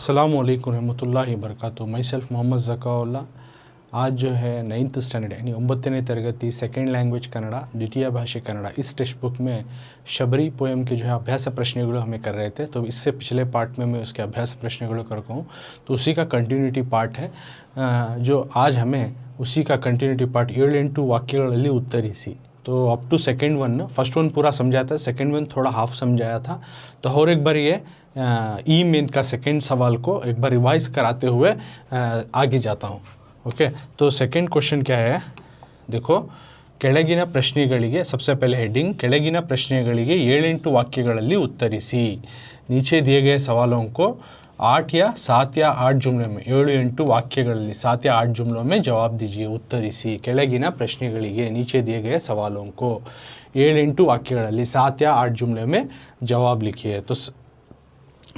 अस्सलामुअलैकुम रहमतुल्लाहि वबरकातुहू। My self Mohammad Zakaullah. आज जो है 9th स्टैंडर्ड यानी 9ನೇ तरगति सेकेंड लैंग्वेज कन्नड़ द्वितीय भाषे कन्नड़ इस टेक्स्ट बुक में शबरी पोएम के जो है अभ्यास प्रश्नಗಳು हमें कर रहे थे। तो इससे पिछले पार्ट में मैं उसके अभ्यास प्रश्नಗಳು करता हूँ, तो उसी का कंटिन्यूटी पार्ट है जो आज हमें उसी का कंटिन्यूटी पार्ट 7-8 वाक्यಗಳಲ್ಲಿ उत्तरिಸಿ। तो up to second one, first one पूरा समझाया था, सेकेंड वन थोड़ा हाफ समझाया था। तो और एक बार ये ई मेन का सेकेंड सवाल को एक बार रिवाइज कराते हुए आगे जाता हूँ। ओके, तो सेकेंड क्वेश्चन क्या है, देखो, ಕೆಳಗಿನ ಪ್ರಶ್ನೆಗಳಿಗೆ सबसे पहले हेडिंग, ಕೆಳಗಿನ ಪ್ರಶ್ನೆಗಳಿಗೆ 7-8 वाक्यಗಳಲ್ಲಿ उत्तरिಸಿ। नीचे दिए गए सवालों को 8 या 7 या 8 जुमले में 7-8 वाक्यಗಳಲ್ಲಿ 7 या 8 जुमलों में जवाब दीजिए, उत्तरिಸಿ। ಕೆಳಗಿನ ಪ್ರಶ್ನೆಗಳಿಗೆ नीचे दिए गए सवालों को 7-8 वाक्यಗಳಲ್ಲಿ 7 या 8 जुमले में जवाब लिखिए। तो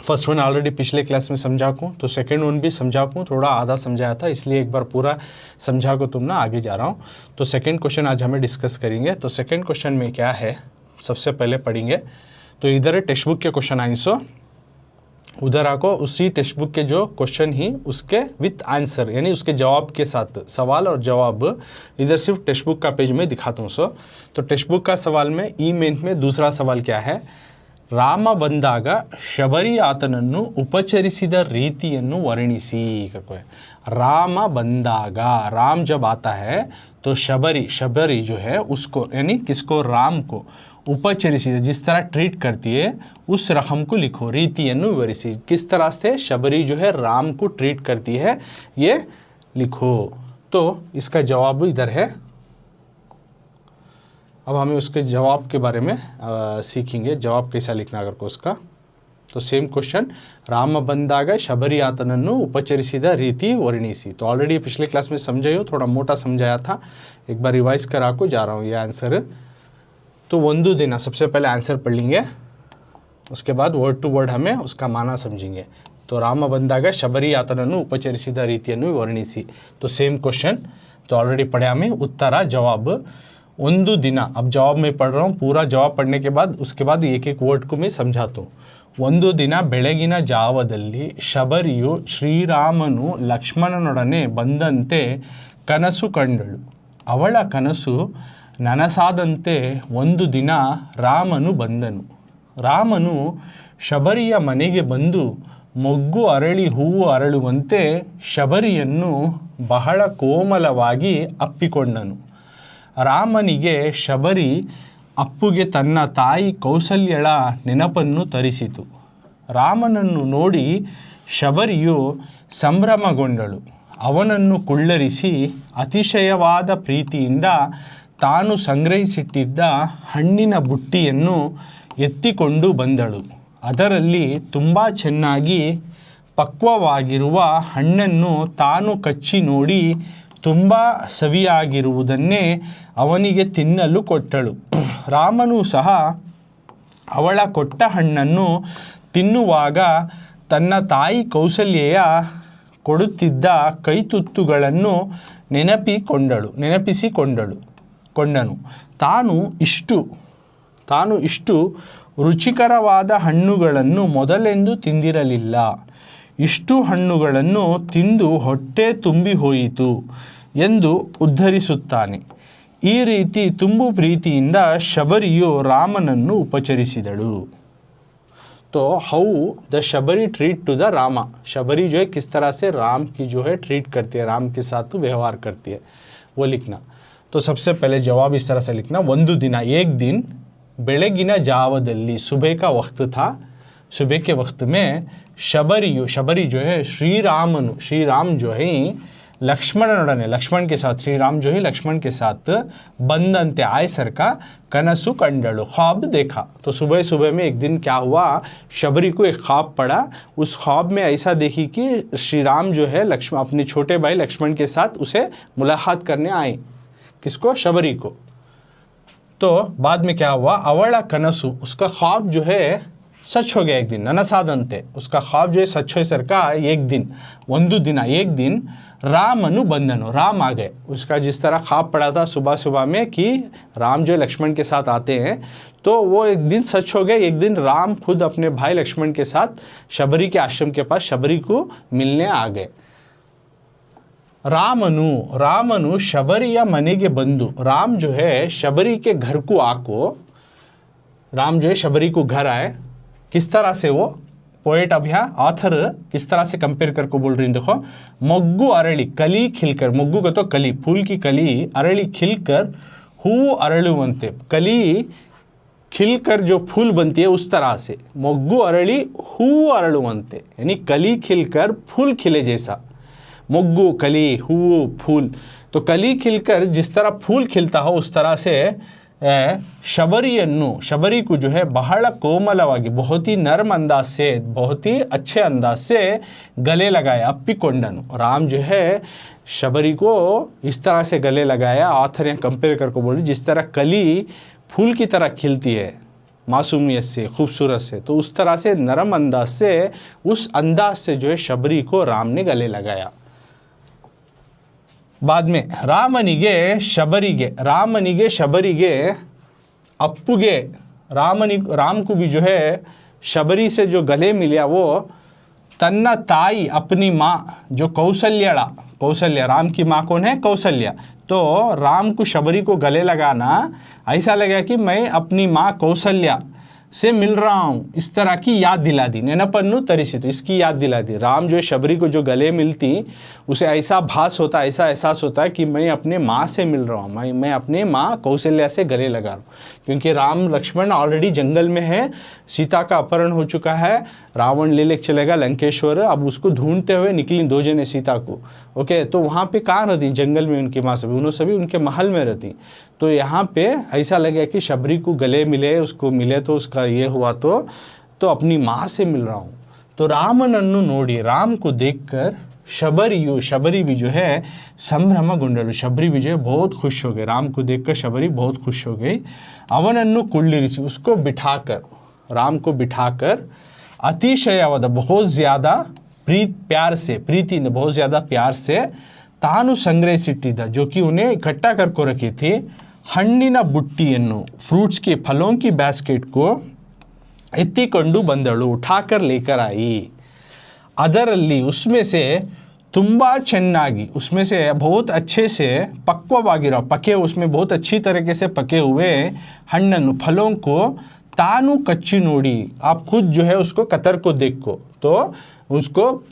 फर्स्ट वन ऑलरेडी पिछले क्लास में समझा को, तो सेकंड वन भी समझा को, थोड़ा आधा समझाया था, इसलिए एक बार पूरा समझा को तुम ना आगे जा रहा हूँ। तो सेकंड क्वेश्चन आज हमें डिस्कस करेंगे। तो सेकंड क्वेश्चन में क्या है, सबसे पहले पढ़ेंगे। तो इधर टेक्स्ट बुक के क्वेश्चन आंसर, उधर आको उसी टेक्स्ट बुक के जो क्वेश्चन ही उसके विथ आंसर यानी उसके जवाब के साथ, सवाल और जवाब इधर सिर्फ टेक्स्ट बुक का पेज में दिखाता हूँ। तो टेक्स्ट बुक का सवाल में ई मेन में दूसरा सवाल क्या है, ರಾಮ ಬಂದಾಗ ಶಬರಿ ಆತನನ್ನು ಉಪಚರಿಸಿದ ರೀತಿಯನ್ನು ವರ್ಣಿಸಿ। राम बंदाग, राम जब आता है तो शबरी जो है उसको यानी किसको, राम को, उपचरिसिद जिस तरह ट्रीट करती है उस रकम को लिखो, रीतिಯನ್ನು विवरिಸಿ। किस तरह से शबरी जो है राम को ट्रीट करती है ये लिखो। तो इसका जवाब इधर है। अब हमें उसके जवाब के बारे में सीखेंगे, जवाब कैसा लिखना अगर को उसका। तो सेम क्वेश्चन, राम बंदाग शबरी आतनನ್ನು उपचरिಸಿದ ರೀತಿ ವರ್ಣಿಸಿ। तो ऑलरेडी पिछले क्लास में समझाई हो, थोड़ा मोटा समझाया था, एक बार रिवाइज करा को जा रहा हूँ ये आंसर। तो ಒಂದು ದಿನ, सबसे पहले आंसर पढ़ लेंगे, उसके बाद वर्ड टू वर्ड हमें उसका माना समझेंगे। तो राम बंदाग शबरी आतनನ್ನು उपचरिಸಿದ ರೀತಿಯನ್ನು ವರ್ಣಿಸಿ। तो सेम क्वेश्चन, तो ऑलरेडी पढ़े हमें, उत्तर जवाब ಒಂದು ದಿನ। अब जवाब में पढ़ रहा हूँ, पूरा जवाब पढ़ने के बाद उसके बाद एक एक वर्ड को मैं समझाता हूँ। ಒಂದು ದಿನ ಬೆಳಗಿನ ಜಾವದಲ್ಲಿ ಶಬರಿಯು ಶ್ರೀರಾಮನು ಲಕ್ಷ್ಮಣನೊಡನೆ ಬಂದಂತೆ ಕನಸು ಕಂಡಳು. ಅವಳ ಕನಸು ನನಸಾದಂತೆ ಒಂದು ದಿನ ರಾಮನು ಬಂದನು. ರಾಮನು ಶಬರಿಯ ಮನೆಗೆ ಬಂದು ಮೊಗ್ಗು ಅರಳಿ ಹೂವು ಅರಳುವಂತೆ ಶಬರಿಯನ್ನು ಬಹಳ ಕೋಮಲವಾಗಿ ಅಪ್ಪಿಕೊಂಡನು. ರಾಮನಿಗೆ ಶಬರಿ ಅಪ್ಪುಗೆ ತನ್ನ ತಾಯಿ ಕೌಸಲ್ಯಳ ನೆನಪನ್ನು ತರಿಸಿತು. ರಾಮನನ್ನು ನೋಡಿ ಶಬರಿಯು ಸಂಭ್ರಮಗೊಂಡಳು. ಅವನನ್ನು ಕುಳ್ಳರಿಸಿ ಅತಿಶಯವಾದ ಪ್ರೀತಿಯಿಂದ ತಾನು ಸಂಗ್ರಹಿಸಿಟ್ಟಿದ್ದ ಹಣ್ಣಿನ ಬುಟ್ಟಿಯನ್ನು ಎತ್ತಿಕೊಂಡು ಬಂದಳು. ಅದರಲ್ಲಿ ತುಂಬ ಚೆನ್ನಾಗಿ ಪಕ್ವವಾಗಿರುವ ಹಣ್ಣನ್ನು ತಾನು ಕಚ್ಚಿ ನೋಡಿ ತುಂಬ ಸವಿಯಾಗಿರುವುದನ್ನೇ ಅವನಿಗೆ ತಿನ್ನಲು ಕೊಟ್ಟಳು. ರಾಮನು ಸಹ ಅವಳ ಕೊಟ್ಟ ಹಣ್ಣನ್ನು ತಿನ್ನುವಾಗ ತನ್ನ ತಾಯಿ ಕೌಸಲ್ಯೆಯ ಕೊಡುತ್ತಿದ್ದ ಕೈತುತ್ತುಗಳನ್ನು ನೆನಪಿಸಿಕೊಂಡನು. ತಾನು ಇಷ್ಟು ರುಚಿಕರವಾದ ಹಣ್ಣುಗಳನ್ನು ಮೊದಲೆಂದು ತಿಂದಿರಲಿಲ್ಲ. ಇಷ್ಟು ಹಣ್ಣುಗಳನ್ನು ತಿಂದು ಹೊಟ್ಟೆ ತುಂಬಿ ಹೋಯಿತು ಎಂದು ಉದ್ಧರಿಸುತ್ತಾನೆ. ಈ ರೀತಿ ತುಂಬು ಪ್ರೀತಿಯಿಂದ ಶಬರಿಯು ರಾಮನನ್ನು ಉಪಚರಿಸಿದಳು। तो how the Shabari treat to the Rama, Shabari जो है किस तरह से राम की जो है ट्रीट करती है, राम के साथ व्यवहार करती है, वो लिखना। तो सबसे पहले जवाब इस तरह से लिखना, ಒಂದು ದಿನ, एक दिन, ಬೆಳಗಿನ ಜಾವದಲ್ಲಿ, सुबह का वक्त था, सुबह के वक्त में शबरी जो है श्रीराम जो है लक्ष्मणनೊಡನೆ, लक्ष्मण के साथ, श्री राम जो है लक्ष्मण के साथ बंदंते आए सर का कनसु कंडलु, ख्वाब देखा। तो सुबह सुबह में एक दिन क्या हुआ, शबरी को एक ख्वाब पड़ा। उस ख्वाब में ऐसा देखी कि श्री राम जो है अपने छोटे भाई लक्ष्मण के साथ उसे मुलाकात करने आए। किसको, शबरी को। तो बाद में क्या हुआ, अवला कनसु, उसका ख्वाब जो है सच हो गया एक दिन, ನನಸಾದಂತೆ, उसका ख्वाब जो है सच हो सर का एक दिन, ಒಂದು ದಿನ, एक दिन रामनु बंधनु, राम आ गए। उसका जिस तरह ख्वाब पड़ा था सुबह सुबह में कि राम जो लक्ष्मण के साथ आते हैं, तो वो एक दिन सच हो गए। एक दिन राम खुद अपने भाई लक्ष्मण के साथ शबरी के आश्रम के पास शबरी को मिलने आ गए। रामनु शबरिया मनेगे बंधु, राम जो है शबरी के घर को आको, राम जो है शबरी को घर आए। किस तरह से वो पोएट, अब यहाँ ऑथर किस तरह से कंपेयर करके बोल रही हैं, देखो, मोग्गु अरली, कली खिलकर, मोग्गु का तो कली, फूल की कली, अरली खिलकर, हूँ अरಳುವಂತೆ, कली खिलकर जो फूल बनती है उस तरह से, मोग्गु अरली हूँ अरಳುವಂತೆ, यानी कली खिलकर फूल खिले जैसा, मोग्गु कली हूँ फूल, तो कली खिलकर जिस तरह फूल खिलता हो उस तरह से शबरिಯನ್ನು, शबरी को जो है बहಳ कोमलವಾಗಿ, बहुत ही नरम अंदाज से, बहुत ही अच्छे अंदाज से गले लगाया, अप्पिಕೊಂಡನು। राम जो है शबरी को इस तरह से गले लगाया, ऑथर यहाँ कंपेयर करके बोल, जिस तरह कली फूल की तरह खिलती है मासूमियत से, खूबसूरत से, तो उस तरह से नरम अंदाज से, उस अंदाज से जो है शबरी को राम ने गले लगाया। बाद में रामनिगे शबरिगे अप्पुगे, राम को भी जो है शबरी से जो गले मिला वो तन्ना ताई, अपनी माँ जो कौशल्या, राम की माँ कौन है, कौशल्या, तो राम को शबरी को गले लगाना ऐसा लगा कि मैं अपनी माँ कौशल्या से मिल रहा हूँ, इस तरह की याद दिला दी, नेनपन्नु तरिसितु, इसकी याद दिला दी। राम जो शबरी को जो गले मिलती उसे ऐसा भास होता, ऐसा एहसास होता है कि मैं अपने माँ से मिल रहा हूँ, मैं अपने माँ कौशल्या से गले लगा रहा हूँ, क्योंकि राम लक्ष्मण ऑलरेडी जंगल में है, सीता का अपहरण हो चुका है, रावण ले लेके चलेगा लंकेश्वर, अब उसको ढूंढते हुए निकली दो जने सीता को, ओके, तो वहाँ पे कहाँ रहती, जंगल में उनकी माँ सभी, उन्होंने सभी उनके महल में रहती, तो यहाँ पे ऐसा लगे कि शबरी को गले मिले, उसको मिले तो उसका ये हुआ, तो अपनी माँ से मिल रहा हूँ। तो रामनन्नु नोड़ी, राम को देखकर शबरी भी जो है संभ्रमಗೊಂಡಳು, शबरी भी जो है बहुत खुश हो गई, राम को देखकर शबरी बहुत खुश हो गई। ಅವನನ್ನು ಕುಳ್ಳಿರಿಸಿ, उसको बिठाकर, राम को बिठाकर, अतिशयवाद, बहुत ज़्यादा प्यार से, प्रीति ने बहुत ज़्यादा प्यार से, तानु संग्रहिसिಟ್ಟಿದ್ದ, जो कि उन्हें इकट्ठा करके रखी थी, हಣ್ಣಿನ ಬುಟ್ಟಿಯನ್ನು, फ्रूट्स के फलों की बास्केट को ಎತ್ತಿಕೊಂಡು ಬಂದಳು, उठाकर लेकर आई। ಅದರಲ್ಲಿ, उसमें से ತುಂಬ ಚೆನ್ನಾಗಿ, उसमें से बहुत अच्छे से पक्वವಾಗಿರೋ, पके, उसमें बहुत अच्छी तरीके से पके हुए हಣ್ಣನ್ನು, फलों को, तानु कच्ची नोड़ी, आप खुद जो है उसको कतर को देखो, तो उसको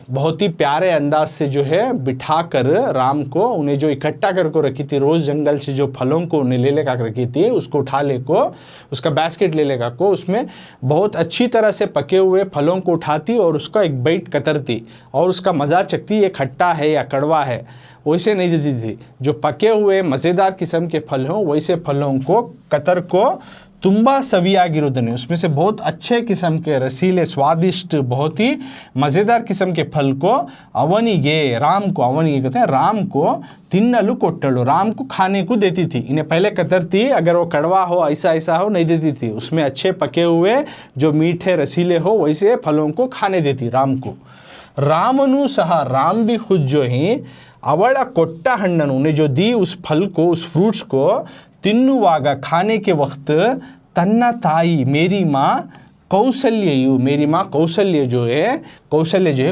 बहुत ही प्यारे अंदाज से जो है बिठाकर राम को, उन्हें जो इकट्ठा करके रखी थी, रोज़ जंगल से जो फलों को उन्हें ले लेकर रखी थी, उसको उठा ले को, उसका बास्केट ले लेकर को, उसमें बहुत अच्छी तरह से पके हुए फलों को उठाती और उसका एक बाइट कतरती और उसका मज़ा चखती, ये खट्टा है या कड़वा है, वैसे नहीं देती थी। जो पके हुए मज़ेदार किस्म के फल हों वैसे फलों को, कतर को ತುಂಬ ಸವಿಯಾಗಿರೋದನ್ನೇ, उसमें से बहुत अच्छे किस्म के रसीले, स्वादिष्ट, बहुत ही मज़ेदार किस्म के फल को, ಅವನಿಗೆ, राम को, ಅವನಿಗೆ कहते हैं राम को, ತಿನ್ನಲು ಕೊಟ್ಟಳು, राम को खाने को देती थी। इन्हें पहले कतरती, अगर वो कड़वा हो, ऐसा ऐसा हो, नहीं देती थी, उसमें अच्छे पके हुए जो मीठे रसीले हो वैसे फलों को खाने देती राम को। रामनु सह, राम भी खुद जो ही ಅವಳ ಕೊಟ್ಟ ಹಣ್ಣನ್ನು, उन्हें जो दी उस फल को, उस फ्रूट्स को, ತಿನ್ನುವಾಗ, खाने के वक्त, तन्ना ताई, मेरी माँ कौशल्ययु, मेरी माँ कौशल्य जो है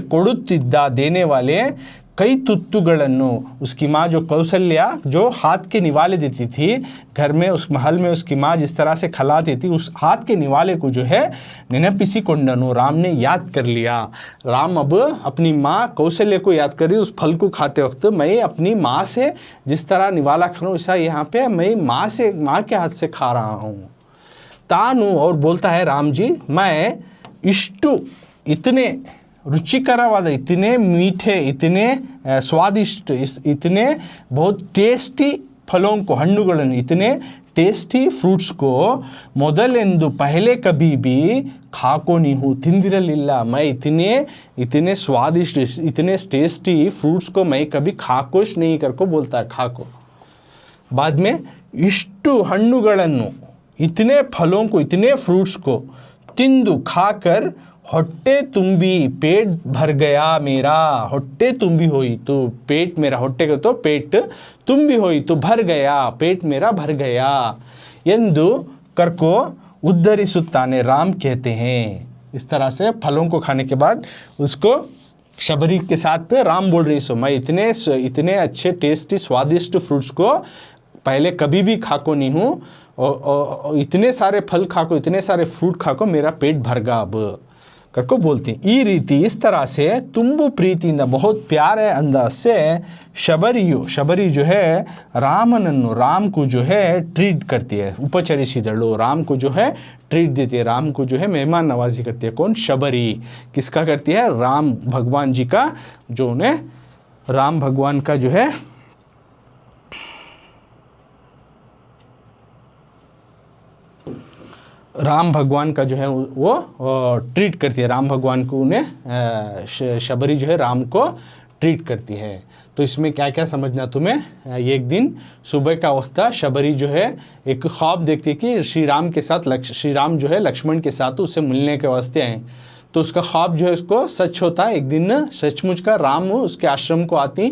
ಕೊಡುತ್ತಿದ್ದ, देने वाले कई तुत्तुಗಳನ್ನು, उसकी माँ जो कौशल्या जो हाथ के निवाले देती थी घर में, उस महल में उसकी माँ जिस तरह से खिलाती थी, उस हाथ के निवाले को जो है ನೆನಪಿಸಿಕೊಂಡನು, राम ने याद कर लिया। राम अब अपनी माँ कौशल्य को याद कर रही, उस फल को खाते वक्त, मैं अपनी माँ से जिस तरह निवाला खा रहा हूँ, ऐसा यहाँ पे मैं माँ के हाथ से खा रहा हूँ। तानु, और बोलता है राम जी, मैं इष्टु, इतने रुचिकरवाद, इतने मीठे, इतने स्वादिष्ट, इतने बहुत टेस्टी फलों को, हಣ್ಣುಗಳನ್ನು, इतने टेस्टी फ्रूट्स को, ಮೊದಲೆಂದು, पहले कभी भी, खाको नहीं हूँ, ತಿಂದಿರಲಿಲ್ಲ, मैं इतने स्वादिष्ट, इतने टेस्टी फ्रूट्स को मैं कभी खाकोश नहीं करको बोलता है, खाको। बाद में इष्टು ಹಣ್ಣುಗಳನ್ನು, इतने फलों को, इतने फ्रूट्स को, तिंदु खाकर ಹೊಟ್ಟೆ ತುಂಬಿ पेट भर गया मेरा, ಹೊಟ್ಟೆ ತುಂಬಿ ಹೋಯಿತು, पेट मेरा, ಹೊಟ್ಟೆ तो पेट ತುಂಬಿ ಹೋಯಿತು, भर गया, पेट मेरा भर गया ಎಂದು करको उद्धरिಸುತ್ತಾನೆ, राम कहते हैं। इस तरह से फलों को खाने के बाद उसको शबरी के साथ राम बोल रही, सो मैं इतने अच्छे टेस्टी स्वादिष्ट फ्रूट्स को पहले कभी भी खाको नहीं हूँ, और इतने सारे फल खाको, इतने सारे फ्रूट खाको, मेरा पेट भरगा अब करको बोलती। ई रीति, इस तरह से ತುಂಬು ಪ್ರೀತಿಯಿಂದ, बहुत प्यारे अंदाज से शबरी जो है रामनन्नु, राम को जो है ट्रीट करती है, उपचरिಸಿದಳು, राम को जो है ट्रीट देती है, राम को जो है मेहमान नवाजी करती है। कौन? शबरी। किसका करती है? राम भगवान जी का, जो उन्हें राम भगवान का जो है राम भगवान का जो है वो ट्रीट करती है, राम भगवान को उन्हें शबरी जो है राम को ट्रीट करती है। तो इसमें क्या क्या समझना तुम्हें? एक दिन सुबह का वक्त था, शबरी जो है एक ख्वाब देखती है कि श्री राम के साथ श्री राम जो है लक्ष्मण के साथ उससे मिलने के वास्ते आए, तो उसका ख्वाब जो है उसको सच होता है। एक दिन सचमुच का राम उसके आश्रम को आती,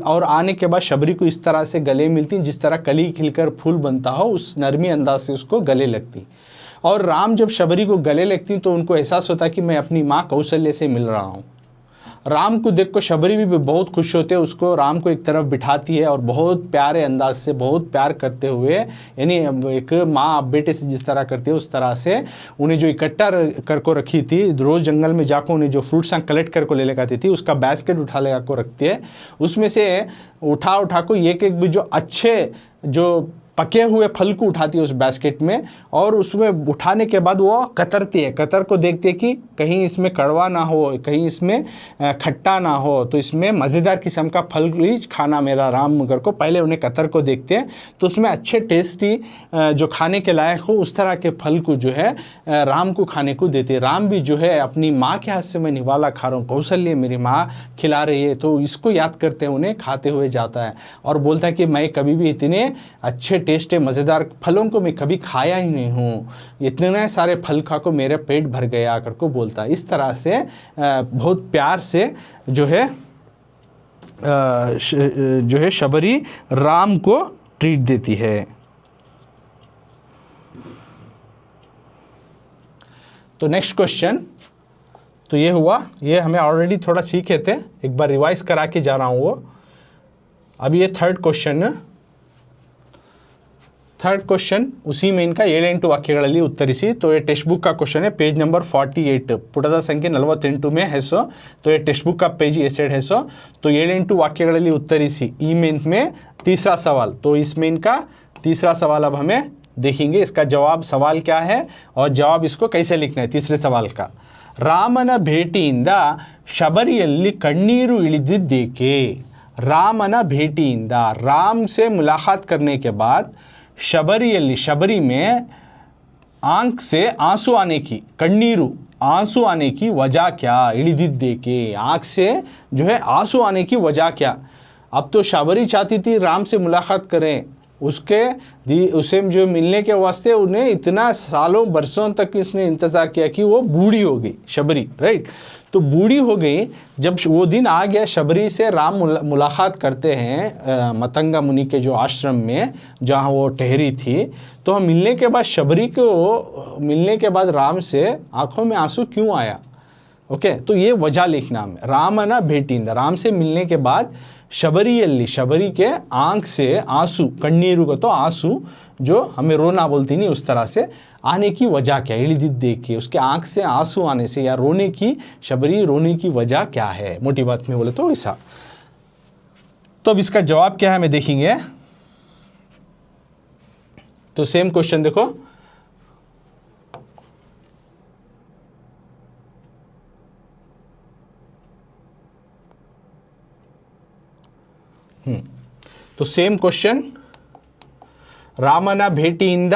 और आने के बाद शबरी को इस तरह से गले मिलती जिस तरह कली खिलकर फूल बनता हो, उस नरमी अंदाज से उसको गले लगती। और राम जब शबरी को गले लगती तो उनको एहसास होता कि मैं अपनी माँ कौशल्य से मिल रहा हूँ। राम को देख को शबरी भी बहुत खुश होते हैं, उसको राम को एक तरफ बिठाती है और बहुत प्यारे अंदाज से, बहुत प्यार करते हुए, यानी एक माँ बेटे से जिस तरह करती है उस तरह से उन्हें जो इकट्ठा कर को रखी थी, रोज़ जंगल में जाकर उन्हें जो फ्रूट्स कलेक्ट कर को ले लेकर आती थी, उसका बास्केट उठा ले को रखती है, उसमें से उठा को एक भी जो अच्छे जो पके हुए फल को उठाती है उस बास्केट में, और उसमें उठाने के बाद वो कतरती है, कतर को देखती है कि कहीं इसमें कड़वा ना हो, कहीं इसमें खट्टा ना हो, तो इसमें मज़ेदार किस्म का फल ही खाना मेरा राम मगर को। पहले उन्हें कतर को देखते हैं तो उसमें अच्छे टेस्टी जो खाने के लायक हो उस तरह के फल को जो है राम को खाने को देते हैं। राम भी जो है अपनी माँ के हाथ से मैं निवाला खा रहा हूँ, कौशल्य मेरी माँ खिला रही है, तो इसको याद करते हैं उन्हें खाते हुए जाता है और बोलता है कि मैं कभी भी इतने अच्छे टेस्टी मज़ेदार फलों को मैं कभी खाया ही नहीं हूँ, इतने सारे फल खा को मेरा पेट भर गया कर को बोलता है। इस तरह से बहुत प्यार से जो है शबरी राम को ट्रीट देती है। तो नेक्स्ट क्वेश्चन तो ये हुआ, ये हमें ऑलरेडी थोड़ा सीखे थे, एक बार रिवाइज करा के जा रहा हूँ वो। अब ये थर्ड क्वेश्चन उसी में इनका 7-8 ವಾಕ್ಯಗಳಲ್ಲಿ ಉತ್ತರಿಸಿ। तो ये टेक्स्ट बुक का क्वेश्चन है, पेज नंबर 48, ಪುಟದ ಸಂಖ್ಯೆ 48 में है सो। तो ये टेक्स्ट बुक का पेज ये सेड है सो। तो 7-8 ವಾಕ್ಯಗಳಲ್ಲಿ ಉತ್ತರಿಸಿ ई में तीसरा सवाल। तो इसमें इनका तीसरा सवाल अब हमें देखेंगे, इसका जवाब सवाल क्या है और जवाब इसको कैसे लिखना है। तीसरे सवाल का, ರಾಮನ ಭೇಟಿಯಿಂದ ಶಬರಿಯಲ್ಲಿ ಕಣ್ಣೀರು ಇಳಿದಿದ್ದೇಕೆ? ರಾಮನ ಭೇಟಿಯಿಂದ, राम से मुलाकात करने के बाद शबरी में आंख से आंसू आने की, कಣ್ಣೀರು आंसू आने की वजह क्या? इಳಿದಿದ್ದೇಕೆ, आंख से जो है आंसू आने की वजह क्या? अब तो शबरी चाहती थी राम से मुलाकात करें, उसे जो मिलने के वास्ते उन्हें इतना सालों बरसों तक इसने इंतज़ार किया कि वो बूढ़ी हो गई शबरी, राइट। तो बूढ़ी हो गई, जब वो दिन आ गया शबरी से राम मुलाकात करते हैं मतंगा मुनि के जो आश्रम में जहाँ वो ठहरी थी, तो मिलने के बाद शबरी को मिलने के बाद राम से आंखों में आंसू क्यों आया? ओके, तो ये वजह लिखना है। रामना भेटिंदा, राम से मिलने के बाद शबरी के आंख से आंसू, कಣ್ಣೀರು को तो आंसू जो हमें रोना बोलती नहीं उस तरह से, आने की वजह क्या? इಳಿದಿದ್ದೇಕೆ, उसके आंख से आंसू आने से या रोने की, शबरी रोने की वजह क्या है? मोटी बात में बोले तो ऐसा। तो अब इसका जवाब क्या है हमें देखेंगे। तो सेम क्वेश्चन देखो, तो सेम क्वेश्चन, ರಾಮನ ಭೇಟಿಯಿಂದ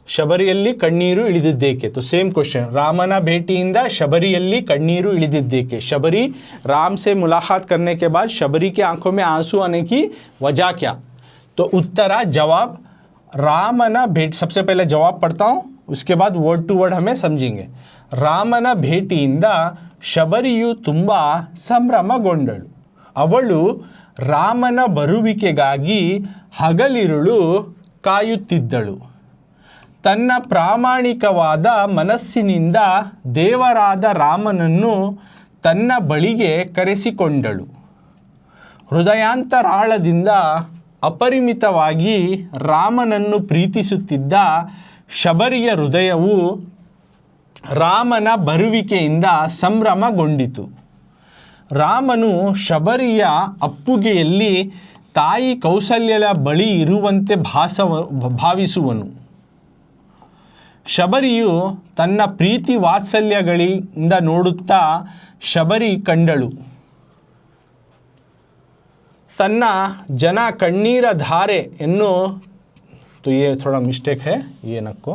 ಶಬರಿಯಲ್ಲಿ ಕಣ್ಣೀರು ಇಳಿದಿದ್ದೇಕೆ? तो सेम क्वेश्चन, रामना भेटिಯಿಂದ शबरिಯಲ್ಲಿ कಣ್ಣೀರು ಇಳಿದಿದ್ದೇಕೆ? शबरी राम से मुलाकात करने के बाद शबरी की आंखों में आंसू आने की वजह क्या? तो उत्तरा जवाब रामना भेट, सबसे पहले जवाब पढ़ता हूँ, उसके बाद ವರ್ಡ್ ಟು ವರ್ಡ್ हमें समझेंगे। ರಾಮನ ಭೇಟಿಯಿಂದ ಶಬರಿಯು ತುಂಬ ಸಂಭ್ರಮಗೊಂಡಳು. ಅವಳು ರಾಮನ ಬರುವಿಕೆಗಾಗಿ ಹಗಲಿರುಳು ಕಾಯುತ್ತಿದ್ದಳು. ತನ್ನ ಪ್ರಾಮಾಣಿಕವಾದ ಮನಸ್ಸಿನಿಂದ ದೇವರಾದ ರಾಮನನ್ನು ತನ್ನ ಬಳಿಗೆ ಕರೆಸಿಕೊಂಡಳು. ಹೃದಯಾಂತರಾಳದಿಂದ ಅಪರಿಮಿತವಾಗಿ ರಾಮನನ್ನು ಪ್ರೀತಿಸುತ್ತಿದ್ದ ಶಬರಿಯ ಹೃದಯವು ರಾಮನ ಬರುವಿಕೆಯಿಂದ ಸಂಭ್ರಮಗೊಂಡಿತು. ರಾಮನು ಶಬರಿಯ ಅಪ್ಪುಗೆಯಲ್ಲಿ ತಾಯಿ ಕೌಸಲ್ಯಳ ಬಳಿ ಇರುವಂತೆ ಭಾವಿಸುವನು. ಶಬರಿಯು ತನ್ನ ಪ್ರೀತಿ ವಾತ್ಸಲ್ಯಗಳಿಂದ ನೋಡುತ್ತಾ ಶಬರಿ ಕಂಡಳು. ತನ್ನ ಜನ ಕಣ್ಣೀರ ಧಾರೆಯನ್ನು तो ये थोड़ा मिस्टेक है, ये नक्को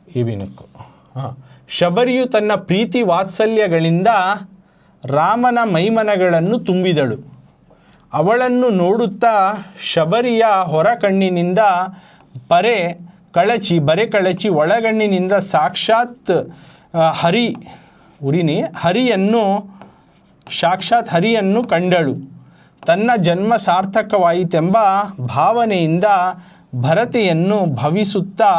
ये भी नक्को हाँ. ಶಬರಿಯು ತನ್ನ ಪ್ರೀತಿ ವಾತ್ಸಲ್ಯಗಳಿಂದ ರಾಮನ ಮೈಮನಗಳನ್ನು ತುಂಬಿದಳು. ಅವಳನ್ನು ನೋಡುತ್ತಾ ಶಬರಿಯ ಹೊರ ಕಣ್ಣಿನಿಂದ ಬರೆ ಕಳಚಿ ಒಳಗಣ್ಣಿನಿಂದ ಸಾಕ್ಷಾತ್ ಹರಿಯನ್ನು ಕಂಡಳು. ತನ್ನ ಜನ್ಮ ಸಾರ್ಥಕವಾಯಿತೆಂಬ ಭಾವನೆಯಿಂದ ಭರತೆಯನ್ನು ಭವಿಸುತ್ತಾ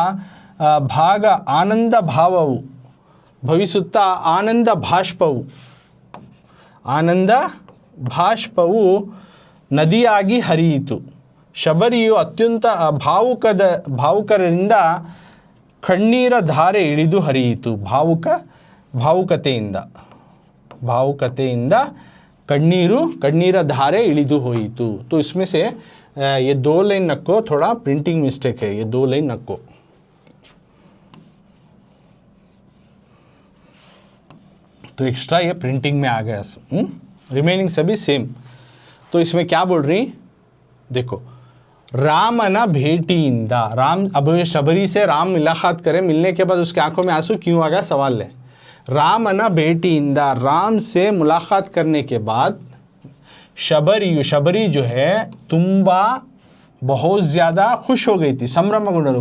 ಆನಂದ ಭಾಷ್ಪವು ನದಿಯಾಗಿ ಹರಿಯಿತು. ಶಬರಿಯು ಅತ್ಯಂತ ಭಾವುಕರಿಂದ ಕಣ್ಣೀರ ಧಾರೆ ಇಳಿದು ಹರಿಯಿತು. ಭಾವುಕತೆಯಿಂದ ಕಣ್ಣೀರ धारे इलिदु होइतु. तो इसमें से ये 2 लाइन नक्को, थोड़ा प्रिंटिंग मिस्टेक है, ये 2 लाइन नक्को. तो एक्स्ट्रा ये प्रिंटिंग में आ गया, रिमेनिंग सभी सेम. तो इसमें क्या बोल रही देखो, रामन भेटिंद राम, अब शबरी से राम मुलाकात करे, मिलने के बाद उसके आंखों में आंसू क्यों आ गया सवाल है. रामन भेटिंद, राम से मुलाकात करने के बाद शबरी जो है तुम्बा बहुत ज़्यादा खुश हो गई थी. संभ्रमगुंडल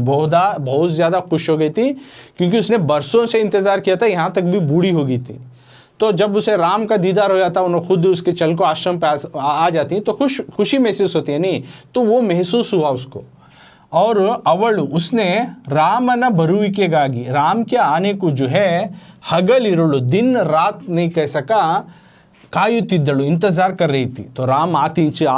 बहुत ज़्यादा खुश हो गई थी, क्योंकि उसने बरसों से इंतज़ार किया था, यहाँ तक भी बूढ़ी हो गई थी. तो जब उसे राम का दीदार हो जाता, उन्हें खुद उसके चल को आश्रम पे आ जाती, तो खुशी महसूस होती है नहीं, तो वो महसूस हुआ उसको. और उसने रामन बरुविकेಗಾಗಿ, राम के आने को जो है हगलिरुಳು, दिन रात नहीं कह सका, कायुತ್ತಿದ್ದಳು, इंतज़ार कर रही थी. तो राम आ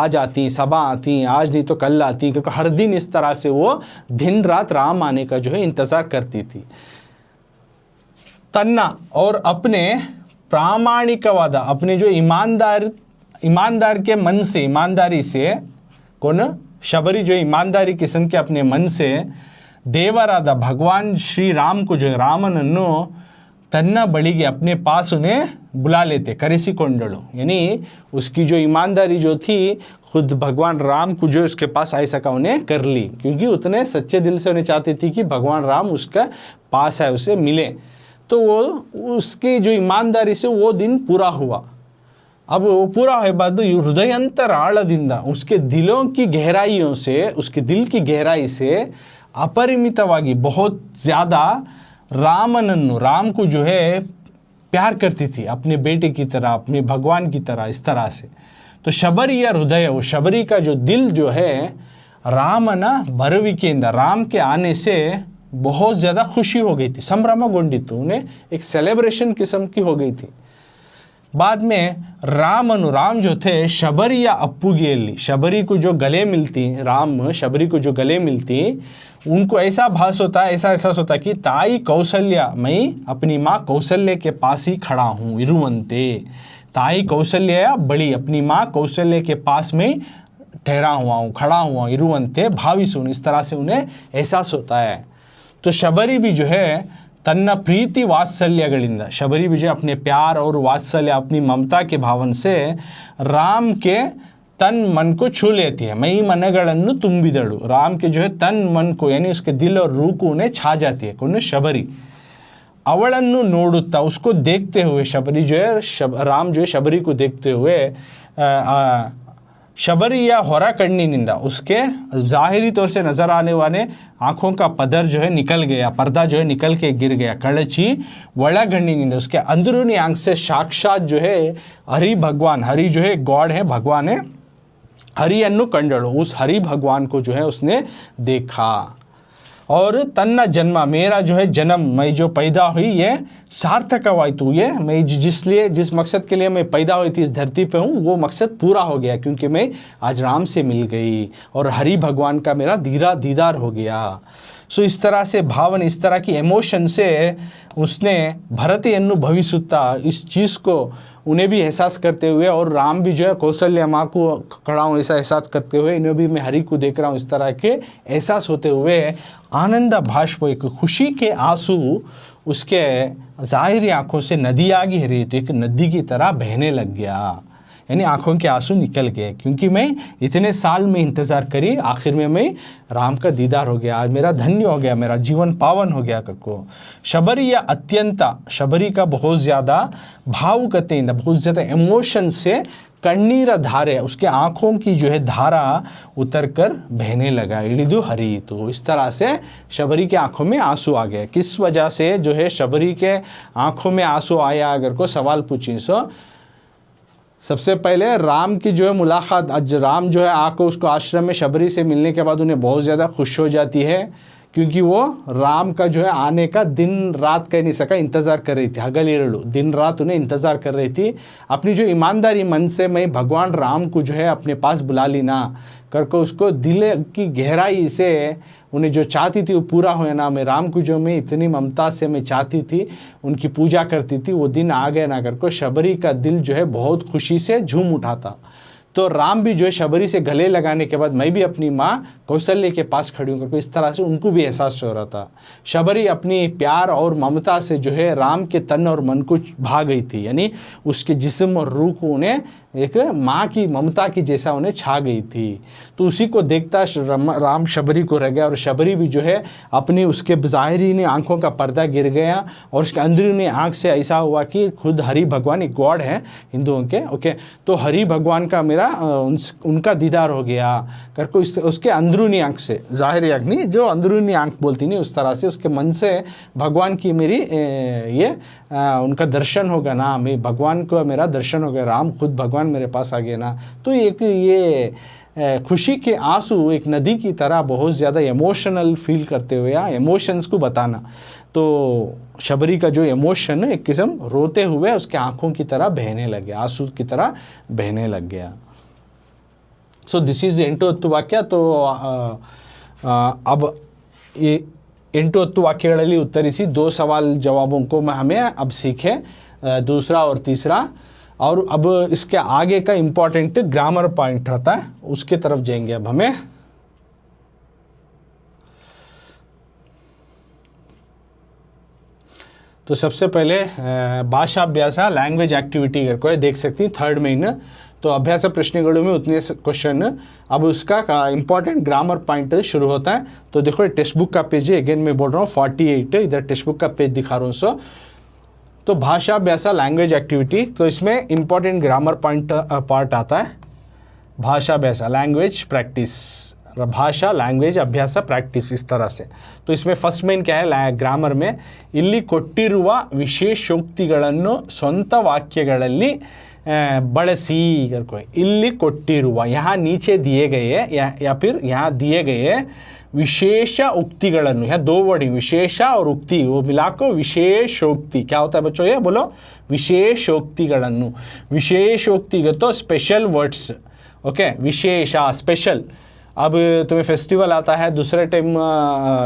जाती, सबा आती, आज नहीं तो कल आती, क्योंकि हर दिन इस तरह से वो दिन रात राम आने का जो है इंतज़ार करती थी. तन्ना और अपने प्रामाणिकवाद, अपने जो ईमानदार के मन से, ईमानदारी से, कौन शबरी जो ईमानदारी किस्म के अपने मन से देवराद भगवान श्री राम को जो रामनನ್ನು तन्ना बड़ीगे अपने पास उन्हें बुला लेते, करेसिಕೊಂಡಳು. यानी उसकी जो ईमानदारी जो थी, खुद भगवान राम को जो उसके पास आ सका उन्हें कर ली, क्योंकि उतने सच्चे दिल से उन्हें चाहती थी कि भगवान राम उसका पास है, उसे मिले. तो वो उसकी जो ईमानदारी से वो दिन पूरा हुआ. अब वो पूरा हुए बाद हृदयांतराಳದಿಂದ, उसके दिलों की गहराइयों से, उसके दिल की गहराई से अपरिमितವಾಗಿ बहुत ज़्यादा राम को जो है प्यार करती थी, अपने बेटे की तरह, अपने भगवान की तरह, इस तरह से. तो शबरी या हृदय, वो शबरी का जो दिल जो है रामन बरुविकेಯಿಂದ, राम के आने से बहुत ज़्यादा खुशी हो गई थी, संभ्रमಗೊಂಡಿತು, उन्हें एक सेलिब्रेशन किस्म की हो गई थी. बाद में राम जो थे शबरिया अप्पुಗೆಯಲ್ಲಿ, शबरी को जो गले मिलती, राम शबरी को जो गले मिलती, उनको ऐसा भास होता, ऐसा एहसास होता कि ताई कौशल्या, मैं अपनी माँ कौशल्य के पास ही खड़ा हूँ, इरुवंते, ताई कौशल्य बड़ी, अपनी माँ कौशल्य के पास में ठहरा हुआ हूँ, खड़ा हुआ, इरुवंते भाविसुन, इस तरह से उन्हें एहसास होता है. तो शबरी भी जो है तन्न प्रीति वात्सल्यಗಳಿಂದ, शबरी भी जो अपने प्यार और वात्सल्य, अपनी ममता के भावन से राम के तन मन को छू लेती है. मई मनಗಳನ್ನು ತುಂಬಿದಳು, राम के जो है तन मन को, यानी उसके दिल और रूह को उन्हें छा जाती है, कौन शबरी. ಅವಳನ್ನು ನೋಡುತ್ತಾ, उसको देखते हुए, शबरी जो है राम जो है शबरी को देखते हुए शबरी या ಹೊರ ಕಣ್ಣಿನಿಂದ उसके ज़ाहिरी तौर से नज़र आने वाले आँखों का पदर जो है निकल गया, पर्दा जो है निकल के गिर गया। कड़ची ಒಳಗಣ್ಣಿನಿಂದ उसके अंदरूनी आँख से साक्षात जो है हरि भगवान, हरि जो है गॉड है, भगवान है, हरिಯನ್ನು ಕಂಡಳು, उस हरि भगवान को जो है उसने देखा। और तन्ना जन्मा, मेरा जो है जन्म, मैं जो पैदा हुई ये सार्थकवायतु, ये मैं जिस मकसद के लिए मैं पैदा हुई थी इस धरती पे हूँ वो मकसद पूरा हो गया, क्योंकि मैं आज राम से मिल गई और हरि भगवान का मेरा दीदार हो गया। सो इस तरह से भावन, इस तरह की इमोशन से उसने भरतयन्नु भविसुत्ता, इस चीज़ को उन्हें भी एहसास करते हुए, और राम भी जो है कौशल्या माँ को खड़ा हूँ ऐसा एहसास करते हुए, इन्हें भी मैं हरि को देख रहा हूँ, इस तरह के एहसास होते हुए आनंद भाष्प, एक खुशी के आंसू उसके ज़ाहिरी आँखों से नदी आ रही थी, एक नदी की तरह बहने लग गया, यानी आँखों के आंसू निकल गए, क्योंकि मैं इतने साल में इंतज़ार करी, आखिर में मैं राम का दीदार हो गया, आज मेरा धन्य हो गया, मेरा जीवन पावन हो गया करको। शबरी या अत्यंत, शबरी का बहुत ज़्यादा भावुकतेಯಿಂದ, बहुत ज़्यादा इमोशन से कಣ್ಣೀರ धारे, उसके आँखों की जो है धारा उतर कर बहने लगा, इಳಿದು हरिತು। इस तरह से शबरी के आँखों में आंसू आ गए। किस वजह से जो है शबरी के आँखों में आंसू आया, अगर को सवाल पूछी सो सबसे पहले राम की जो है मुलाकात, आज राम जो है आको उसको आश्रम में शबरी से मिलने के बाद उन्हें बहुत ज़्यादा खुश हो जाती है, क्योंकि वो राम का जो है आने का दिन रात कह नहीं सका, इंतज़ार कर रही थी, हगलिरಳು, दिन रात उन्हें इंतज़ार कर रही थी। अपनी जो ईमानदारी मन से मैं भगवान राम को जो है अपने पास बुला ली ना करके, उसको दिल की गहराई से उन्हें जो चाहती थी वो पूरा हो ना, मैं राम को जो मैं इतनी ममता से मैं चाहती थी, उनकी पूजा करती थी, वो दिन आ गया ना करके शबरी का दिल जो है बहुत खुशी से झूम उठा था। तो राम भी जो है शबरी से गले लगाने के बाद मैं भी अपनी माँ कौशल्य के पास खड़ी हूँ करके, इस तरह से उनको भी एहसास हो रहा था। शबरी अपनी प्यार और ममता से जो है राम के तन और मन को भा गई थी, यानी उसके जिस्म और रूह को उन्हें एक माँ की ममता की जैसा उन्हें छा गई थी। तो उसी को देखता राम शबरी को रह गया, और शबरी भी जो है अपनी उसके ज़ाहिरी ने आँखों का पर्दा गिर गया, और उसके अंदरूनी आँख से ऐसा हुआ कि खुद हरि भगवान एक गॉड है हिंदुओं के, ओके, तो हरि भगवान का मेरा उनका दीदार हो गया करके उसके अंदरूनी आँख से, ज़ाहिरी आँख नहीं, जो अंदरूनी आँख बोलती नहीं, उस तरह से उसके मन से भगवान की मेरी उनका दर्शन होगा ना, मैं भगवान को मेरा दर्शन हो गया, राम खुद भगवान मेरे पास आ गए ना। तो एक ये खुशी के आंसू एक नदी की तरह बहुत ज़्यादा इमोशनल फील करते हुए, या इमोशंस को बताना, तो शबरी का जो इमोशन एक किस्म रोते हुए उसके आँखों की तरह बहने लग गया, आंसू की तरह बहने लग गया। सो दिस इज़ 8 वाक्य। तो अब ये 8 वाक्यಗಳಲ್ಲಿ उत्तरिಸಿ 2 सवाल जवाबों को हमें अब सीखे, दूसरा और तीसरा, और अब इसके आगे का इम्पॉर्टेंट ग्रामर पॉइंट रहता है, उसके तरफ जाएंगे अब हमें। तो सबसे पहले भाषा अभ्यास लैंग्वेज एक्टिविटी करके देख सकती हैं 3rd में। तो अभ्यास प्रश्नों में उतने क्वेश्चन, अब उसका इंपॉर्टेंट ग्रामर पॉइंट शुरू होता है। तो देखो टेक्स्ट बुक का पेज है, अगेन मैं बोल रहा हूँ 48, इधर टेक्स्ट बुक का पेज दिखा रहा हूँ। सो तो भाषा अभ्यास लैंग्वेज एक्टिविटी, तो इसमें इंपॉर्टेंट ग्रामर पार्ट आता है, भाषा अभ्यास लैंग्वेज प्रैक्टिस, भाषा लैंग्वेज अभ्यास प्रैक्टिस, इस तरह से। तो इसमें फर्स्ट मेन क्या है ग्रामर में, ಇಲ್ಲಿ ಕೊಟ್ಟಿರುವ ವಿಶೇಷೋಕ್ತಿಗಳನ್ನು ಸ್ವಂತ ವಾಕ್ಯಗಳಲ್ಲಿ ಬಳಸಿ करको, ಇಲ್ಲಿ ಕೊಟ್ಟಿರುವ, यहाँ नीचे दिए गए या फिर यहाँ दिए गए विशेष उक्तिಗಳನ್ನು, यहाँ 2 वर्ड विशेष और उक्ति, वो मिलाकर विशेषोक्ति क्या होता है बच्चों, ये बोलो विशेषोक्तिಗಳನ್ನು, विशेषोक्ति तो स्पेशल वर्ड्स, ओके, विशेष स्पेशल। अब तुम्हें फेस्टिवल आता है, दूसरे टाइम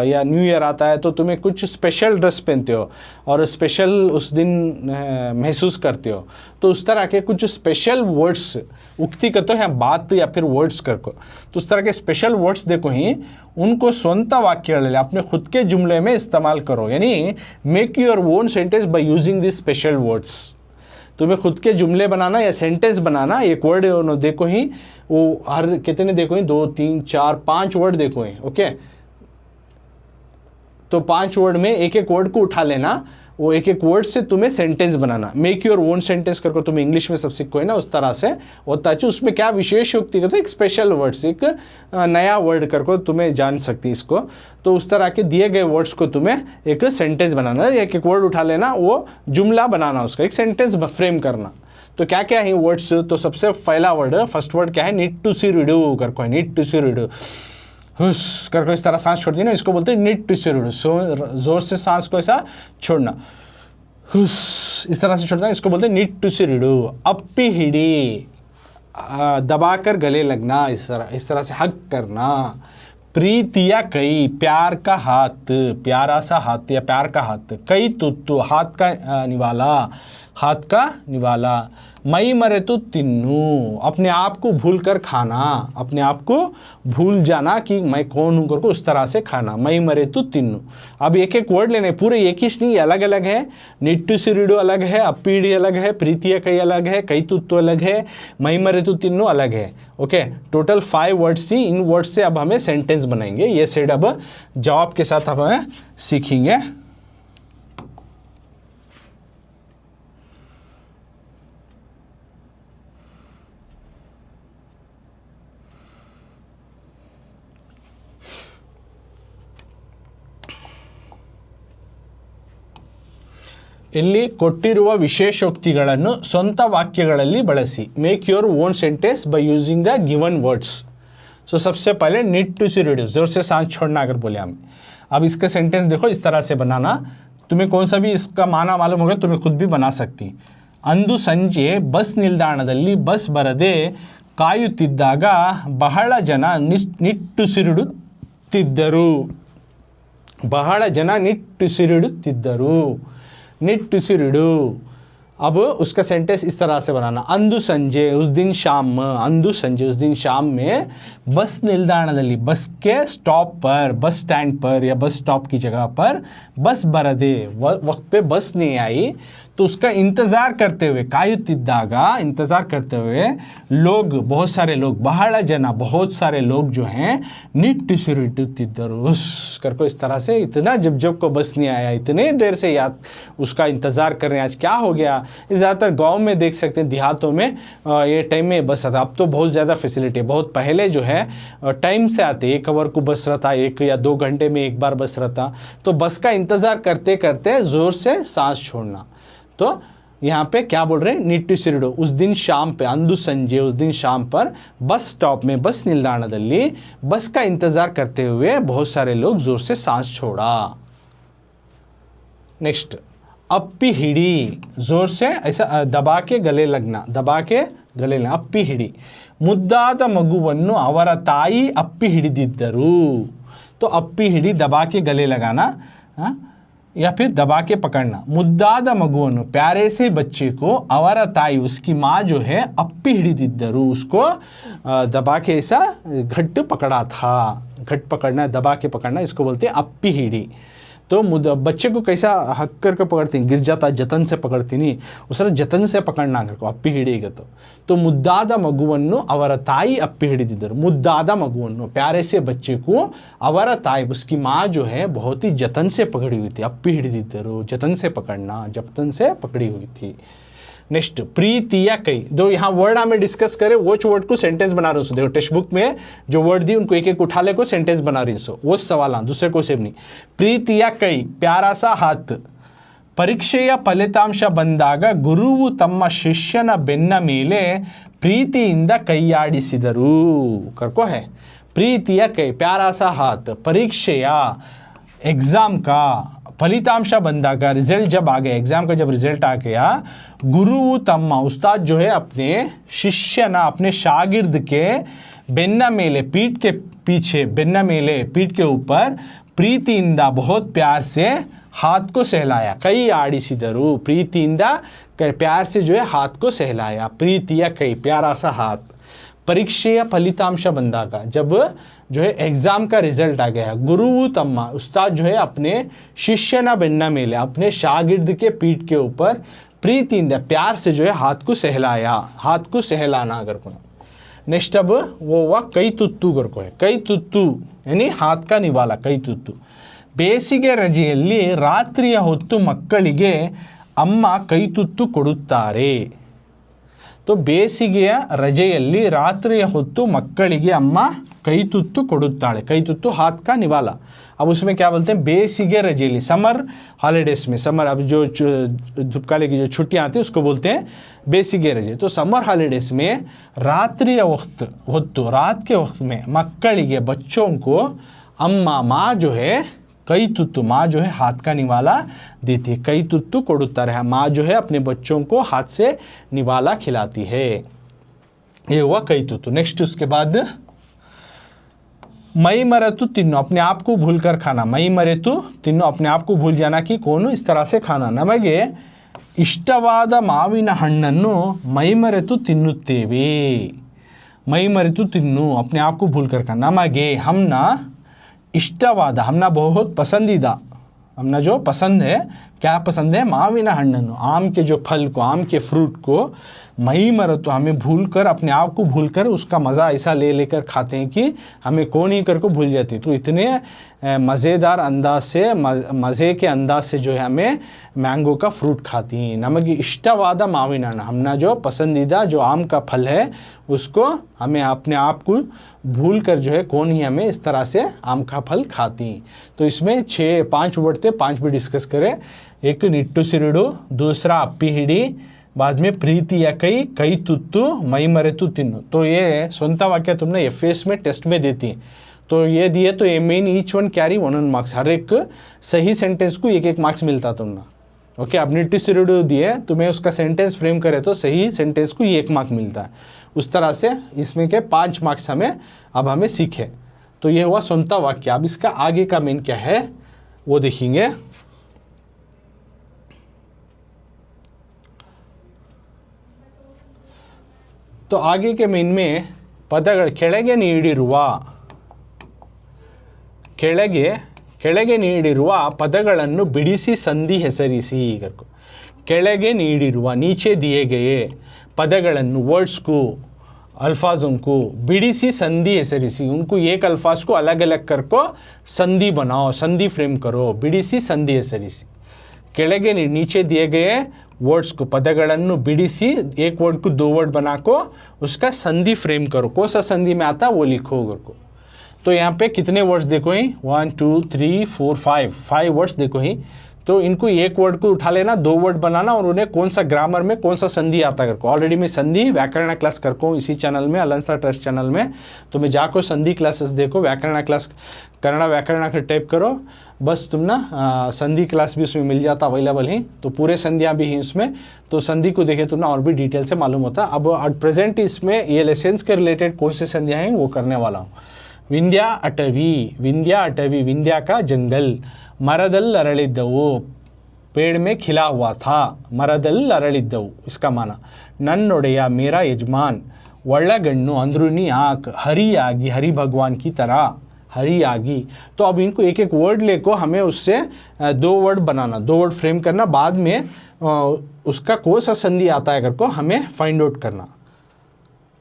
या न्यू ईयर आता है, तो तुम्हें कुछ स्पेशल ड्रेस पहनते हो और स्पेशल उस दिन महसूस करते हो, तो उस तरह के कुछ स्पेशल वर्ड्स, उक्ति कहते हैं बात या फिर वर्ड्स करको, तो उस तरह के स्पेशल वर्ड्स देखो ही, उनको स्ವಂತ वाक्यಗಳಲ್ಲಿ अपने खुद के जुमले में इस्तेमाल करो, यानी make your own sentence by using this special words. तुम्हें खुद के जुमले बनाना या सेंटेंस बनाना, एक वर्ड देखो ही, वो हर कितने देखो ही, 2 3 4 5 वर्ड देखो ही, ओके, तो 5 वर्ड में एक एक वर्ड को उठा लेना, वो एक एक वर्ड से तुम्हें sentence banana, make your own sentence करके तुम्हें इंग्लिश में सब सीखो है ना, उस तरह से होता है। उसमें क्या विशेषोक्ति करते, एक स्पेशल वर्ड्स, एक नया वर्ड करके तुम्हें जान सकती इसको। तो उस तरह के दिए गए वर्ड्स को तुम्हें एक सेंटेंस बनाना, एक एक वर्ड उठा लेना, वो जुमला बनाना, उसका एक सेंटेंस फ्रेम करना। तो क्या क्या है वर्ड्स, तो सबसे पहला वर्ड, फर्स्ट वर्ड क्या है, नीड टू सी रीडू करको है, नीड टू सी रीडू, हुस करके इस तरह सांस छोड़ दी ना, इसको बोलते हैं नीड टू सी रीडू। जोर से सांस को ऐसा छोड़ना, हुस इस तरह से छोड़ना, इसको बोलते हैं नीड टू सी रीडू। अप्पी हिडी, दबाकर गले लगना, इस तरह से हक करना। प्रीतिया कई, प्यार का हाथ, प्यारा सा हाथ या प्यार का हाथ। कई तुत्तु, हाथ का निवाला, हाथ का निवाला। मई मरे तो तिन्नू, अपने आप को भूल कर खाना, अपने आप को भूल जाना कि मैं कौन हूँ करके उस तरह से खाना। मई मरे तो तिन्नू। अब एक एक वर्ड लेने, पूरे एक ही नहीं, अलग अलग है। नीड टू सी रीडू अलग है, अप्पीडी अलग है, प्रीतिया कई अलग है, कई तुत्तु अलग है, मई मरे तो तिन्नू अलग है। ओके, टोटल 5 वर्ड्स थी। इन वर्ड्स से अब हमें सेंटेंस बनाएंगे। ये सेड अब जवाब के साथ हमें सीखेंगे। ಇಲ್ಲಿ ಕೊಟ್ಟಿರುವ ವಿಶೇಷೋಕ್ತಿಗಳನ್ನು ಸ್ವಂತ ವಾಕ್ಯಗಳಲ್ಲಿ ಬಳಸಿ। Make your own sentence by using the given words. So सबसे पहले नीड टू सी रीडू, जोर से सांस छोड़ना अगर बोले हम। अब इसका सेंटेंस देखो, इस तरह से बनाना। तुम्हें कौन सा भी इसका माना मालूम होगा, तुम्हें खुद भी बना सकती। अंದು ಸಂಜೆ ಬಸ್ ನಿಲ್ದಾಣದಲ್ಲಿ ಬಸ್ ಬರದೆ ಕಾಯುತ್ತಿದ್ದಾಗ ಬಹಳ ಜನ ನಿಟ್ಟುಸಿರುಡುತ್ತಿದ್ದರು, ಬಹಳ ಜನ ನಿಟ್ಟುಸಿರುಡುತ್ತಿದ್ದರು, ನಿಟ್ಟುಸಿರುಡು। अब उसका सेंटेंस इस तरह से बनाना। अंದು संजय, उस दिन शाम, अंದು संजय उस दिन शाम में बस निल्दाणदल्ली, बस के स्टॉप पर, बस स्टैंड पर या बस स्टॉप की जगह पर बस बरदे, वक्त पे बस नहीं आई, तो उसका इंतज़ार करते हुए, कायुत्तिद्दागा इंतज़ार करते हुए लोग, बहुत सारे लोग, बहಳ जना बहुत सारे लोग जो हैं निಟ್ಟುಸಿರುತ್ತಿದ್ದರು करको इस तरह से, इतना जब को बस नहीं आया, इतने देर से याद उसका इंतज़ार कर रहे हैं, आज क्या हो गया। ज़्यादातर गांव में देख सकते हैं, देहातों में ये टाइम में बस आता। अब तो बहुत ज़्यादा फैसिलिटी है। बहुत पहले जो है टाइम से आते, 1 आवर को बस रहता, 1 या 2 घंटे में एक बार बस रहता। तो बस का इंतज़ार करते करते ज़ोर से सांस छोड़ना। तो यहाँ पे क्या बोल रहे हैं, नीड टू सी रीडू। उस दिन शाम पे, अंದು संजय उस दिन शाम पर बस स्टॉप में, बस निल्दाणदल्ली बस का इंतज़ार करते हुए बहुत सारे लोग ज़ोर से सांस छोड़ा। नेक्स्ट, अप्पी हिडी, ज़ोर से ऐसा दबा के गले लगना, दबा के गले लगना। अप्पी हिडी, ಮುದ್ದಾದ ಮಗುವನ್ನು ಅವರ ತಾಯಿ ಅಪ್ಪಿ ಹಿಡಿದಿದ್ದರು। तो अप्पी हिडी दबा के गले लगाना, या फिर दबा के पकड़ना। मुद्दाद मगुवनु, प्यारे से बच्चे को, अवर ताई उसकी माँ जो है, अप्पी हिडिदिद्दरू उसको दबा के ऐसा घट पकड़ा था। घट पकड़ना, दबा के पकड़ना, इसको बोलते हैं अप्पी हिडी। तो बच्चे को कैसा हक करके पकड़ती, गिर जाता जतन से पकड़ती नहीं, उस जतन से पकड़ना करको अप्पी हिडिगे। तो मुद्दाद मगुवन्नु ಅವರ ತಾಯಿ अप्पी हिडिदिद्ದರು। मुद्दाद मगुवन्नु, प्यारे से बच्चे को, ಅವರ ताई उसकी माँ जो है बहुत ही जतन से पकड़ी हुई थी। अप्पी हिडिदिद्ದರು, जतन से पकड़ना, जतन से पकड़ी हुई थी। नेक्स्ट, प्रीतिया कई। दो यहाँ वर्ड हमें डिस्कस करें, वो वर्ड को सेंटेंस बना रहे हो। देखो टेक्स्ट बुक में जो वर्ड दी उनको एक एक उठा ले को सेंटेंस बना रही सो, वो सवाल दूसरे को सेम नहीं। प्रीतिया कई, प्यारा सा हाथ। ಪರೀಕ್ಷೆಯ ಫಲಿತಾಂಶ ಬಂದಾಗ ಗುರುವು ತಮ್ಮ ಶಿಷ್ಯನ ಬೆನ್ನ ಮೇಲೆ ಪ್ರೀತಿಯಿಂದ ಕೈಯಾಡಿಸಿದರು। करको है प्रीतिया कई, प्यारा सा हाथ। परीक्षेया एग्ज़ाम का, फलितांश बंदागा रिजल्ट जब आ गया, एग्ज़ाम का जब रिजल्ट आ गया, गुरु तम्मा उस्ताद जो है अपने शिष्य ना, अपने शागिर्द के बेन्ना मेले, पीठ के पीछे, बेन्ना मेले पीठ के ऊपर, प्रीतिंदा बहुत प्यार से हाथ को सहलाया। कई आड़िसिदरू, प्रीतिंदा प्यार से जो है हाथ को सहलाया। प्रीतिया कई, प्यारा सा हाथ। परीक्षेय फलितांश बंदागा, जब जो है एग्ज़ाम का रिजल्ट आ गया, गुरु तम्मा उस्ताद जो है अपने शिष्य ना बेन्ना मेले, अपने शागिर्द के पीठ के ऊपर, प्रीतिंदा प्यार से जो है हाथ को सहलाया। हाथ को सहलाना अगर को। नेक्स्ट, अब वो कई तुत्तू कर को है। कई तुत्तू यानी हाथ का निवाला, कई तुत्तू। ಬೇಸಿಗೆ ರಜೆಯಲ್ಲಿ ರಾತ್ರಿಯ ಹೊತ್ತು ಮಕ್ಕಳಿಗೆ ಅಮ್ಮ ಕೈತುತ್ತು ಕೊಡುತ್ತಾರೆ. तो ಬೇಸಿಗೆಯ ರಜೆಯಲ್ಲಿ ರಾತ್ರಿಯ ಹೊತ್ತು ಮಕ್ಕಳಿಗೆ ಅಮ್ಮ ಕೈತುತ್ತು ಕೊಡುತ್ತಾಳೆ. ಕೈತುತ್ತು हाथ का निवाला. अब उसमें क्या बोलते हैं, बेसिगे रजेली, समर हॉलीडेज में, समर अब जो धूपकाले की जो छुट्टियां आती हैं उसको बोलते हैं बेसिगे रजे. तो समर हॉलीडेज में रात्रि वक्त रात के वक्त में मक्कलिगे बच्चों को अम्मा माँ जो है कई तुत्तु, माँ जो है हाथ का निवाला देती है. कई तुत्तु कोडुत्तारे, माँ जो है अपने बच्चों को हाथ से निवाला खिलाती है. ये हुआ कई तुत्तु. नेक्स्ट उसके बाद मई मरेतु तिन्नो, अपने आप को भूल कर खाना. मई मरेतु तिन्नो, अपने आप को भूल जाना कि कौन इस तरह से खाना. नमगे इष्टवाद माविन हಣ್ಣನ್ನು मई मरेतु ತಿನ್ನುತ್ತೇವೆ. मई मरेतु तिन्नु, अपने आप को भूल कर खाना. नमगे हमना इष्टवाद, हमना बहुत पसंदीदा, हमना जो पसंद है, क्या पसंद है, माविन हಣ್ಣನ್ನು, आम के जो फल को, आम के फ्रूट को, मई मरेतु हमें भूल कर, अपने आप को भूल कर उसका मज़ा ऐसा ले लेकर खाते हैं कि हमें कौन ही कर को भूल जाती. तो इतने मज़ेदार अंदाज से, मज़े के अंदाज से जो है हमें मैंगो का फ्रूट खाती हैं. नमगे इष्टवाद माविन हಣ್ಣು, हमना जो पसंदीदा जो आम का फल है उसको हमें अपने आप को भूल कर जो है कौन ही हमें इस तरह से आम का फल खाती. तो इसमें 5 वर्ड थे, 5 भी डिस्कस करें. एक निಟ್ಟುಸಿರುಡು, दूसरा अप्पी हिडी, बाद में प्रीति या कई तुत्तु, मई मरेतु तिन्नु. तो ये स्ವಂತ वाक्य तुमने एफएस में टेस्ट में देती हैं. तो ये दिए तो ये main each one carry 1 marks. हर एक सही सेंटेंस को 1 मार्क्स मिलता तुमने. ओके, अब निಟ್ಟುಸಿರುಡು दिए, तुम्हें उसका सेंटेंस फ्रेम करे तो सही सेंटेंस को 1 मार्क मिलता है. उस तरह से इसमें के 5 मार्क्स हमें सीखे. तो ये हुआ स्ವಂತ वाक्य. अब इसका आगे का मेन क्या है वो देखेंगे. तो आगे के मेन में ಪದಗಳು ಕೆಳಗೆ ನೀಡಿರುವ ಪದಗಳನ್ನು ಬಿಡಿಸಿ ಸಂಧಿ ಹೆಸರಿಸಿ. ಕೆಳಗೆ ನೀಡಿರುವ, नीचे दिए गए पदಗಳನ್ನು, वर्ड्स को, अल्फाजों को बिड़ीसी संधि ಹೆಸರಿಸಿ. उनको एक अल्फाज को अलग अलग करको संधि बनाओ, संधि फ्रेम करो. बिड़ीसी संधि ಹೆಸರಿಸಿ. ಕೆಳಗೆ नीचे दिए गए वर्ड्स को, पदಗಳನ್ನು बिड़ीसी, एक वर्ड को 2 वर्ड बना को उसका संधि फ्रेम करो. कौन सा संधि में आता वो लिखो को. तो यहाँ पे कितने वर्ड्स देखो ही, 1 2 3 4 5 वर्ड्स देखो ही. तो इनको एक वर्ड को उठा लेना, 2 वर्ड बनाना और उन्हें कौन सा ग्रामर में कौन सा संधि आता है करको. ऑलरेडी मैं संधि व्याकरण क्लास करको हूँ इसी चैनल में, अलंसा ट्रस्ट चैनल में. तो मैं जाको संधि क्लासेस देखो, व्याकरण क्लास कन्नड़ा व्याकरण का टाइप करो, बस तुम ना संधि क्लास भी उसमें मिल जाता अवेलेबल ही. तो पूरे संधियाँ भी हैं उसमें. तो संधि को देखे तुम ना और भी डिटेल से मालूम होता. अब एट प्रेजेंट इसमें ये लेसन्स के रिलेटेड कौन से संधियाँ हैं वो करने वाला हूँ. विंध्या अटवी, विंध्या का जंगल. मरदल अरಳಿದ್ದವು, पेड़ में खिला हुआ था. मरदल अरಳಿದ್ದವು, इसका माना नन्नोಡೆಯ, मेरा यजमान. ಒಳಗಣ್ಣು, अंदरूनी आँख. हरियागी, हरि भगवान की तरह, हरियागी. तो अब इनको एक एक वर्ड लेको हमें उससे 2 वर्ड बनाना, 2 वर्ड फ्रेम करना. बाद में उसका कौन सा संधि आता है करको हमें फाइंड आउट करना.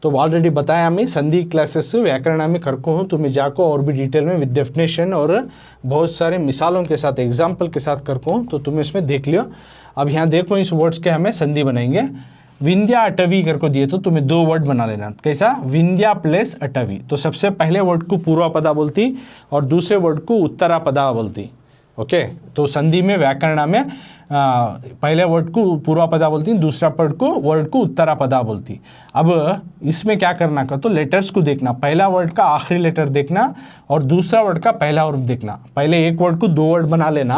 तो ऑलरेडी बताया मैं संधि क्लासेस व्याकरण में करको हूँ. तो मैं जाको और भी डिटेल में विद डेफिनेशन और बहुत सारे मिसालों के साथ, एग्जाम्पल के साथ करको हूँ. तो तुम्हें इसमें देख लियो. अब यहाँ देखो इस वर्ड्स के हमें संधि बनाएंगे. विंध्या अटवी करको दिए तो तुम्हें 2 वर्ड बना लेना. कैसा, विंध्या प्लस अटवी. तो सबसे पहले वर्ड को पूर्वा पदा बोलती और दूसरे वर्ड को उत्तरा पदा बोलती. ओके, तो संधि में व्याकरण में पहले वर्ड को पूर्वा पदा बोलती, दूसरा वर्ड को उत्तरा पदा बोलती. अब इसमें क्या करना का, तो लेटर्स को देखना. पहला वर्ड का आखिरी लेटर देखना और दूसरा वर्ड का पहला वर्ड देखना. पहले एक वर्ड को 2 वर्ड बना लेना.